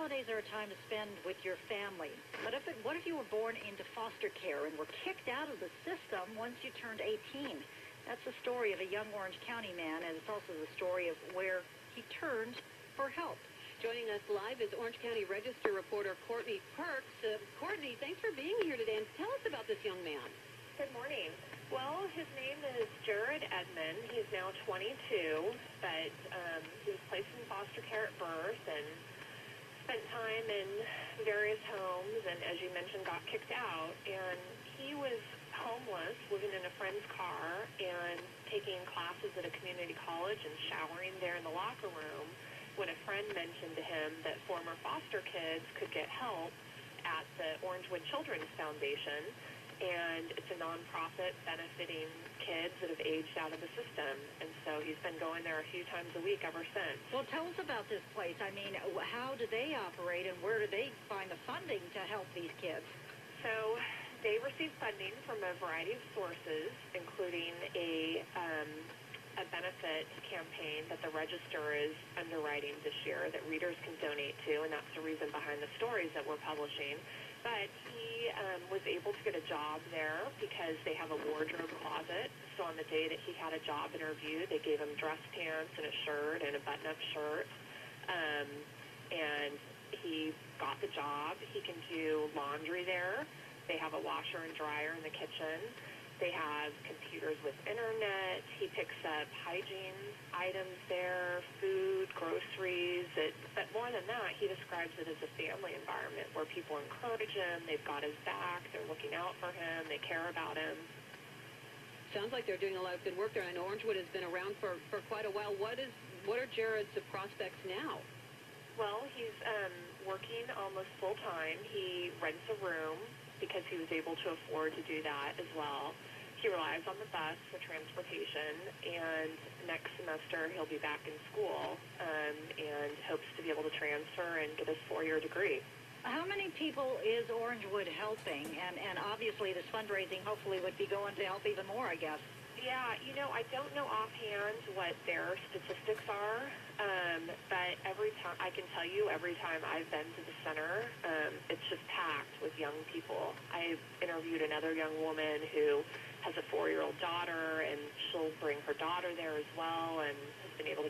holidays are a time to spend with your family. But what if you were born into foster care and were kicked out of the system once you turned 18? That's the story of a young Orange County man, and it's also the story of where he turned for help. Joining us live is Orange County Register reporter Courtney Perks. Courtney, thanks for being here today, and tell us about this young man. Good morning. Well, his name is Jared Edmond. He's now 22, but he was placed in foster care at birth and spent time in various homes, and as you mentioned, got kicked out. And he was homeless, living in a friend's car, and taking classes at a community college and showering there in the locker room when a friend mentioned to him that former foster kids could get help at the Orangewood Children's Foundation. And it's a nonprofit benefiting kids that have aged out of the system. And so he's been going there a few times a week ever since. Well, tell us about this place. I mean, how do they operate, and where do they find the funding to help these kids? So they receive funding from a variety of sources, including a benefit campaign that the Register is underwriting this year that readers can donate to, and that's the reason behind the stories that we're publishing. But he was able to get a job there because they have a wardrobe closet. So on the day that he had a job interview, they gave him dress pants and a shirt and a button-up shirt. And he got the job. He can do laundry there. They have a washer and dryer in the kitchen. They have computers with internet. He picks up hygiene items there, food, groceries. But more than that, he describes it as a family environment where people encourage him. They've got his back. They're looking out for him. They care about him. Sounds like they're doing a lot of good work there. I know Orangewood has been around for quite a while. What are Jared's prospects now? Well, he's working almost full-time. He rents a room because he was able to afford to do that as well. He relies on the bus for transportation, and next semester he'll be back in school and hopes to be able to transfer and get his 4-year degree. How many people is Orangewood helping? And obviously this fundraising hopefully would be going to help even more, I guess. Yeah, I don't know offhand what their statistics are, but every time, I can tell you every time I've been to the center, it's just packed with young people. I've interviewed another young woman who has a 4-year-old daughter, and she'll bring her daughter there as well, and has been able to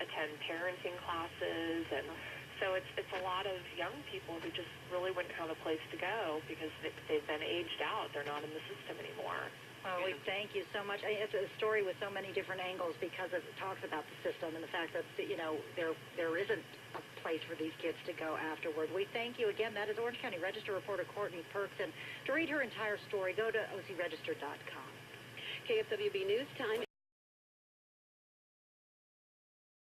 attend parenting classes, and so it's a lot of young people who just really wouldn't have a place to go because they've been aged out. They're not in the system anymore. Well, we thank you so much. It's a story with so many different angles because it talks about the system and the fact that, there isn't a place for these kids to go afterward. We thank you again. That is Orange County Register reporter Courtney Perks. And to read her entire story, go to ocregister.com. KFWB News Time.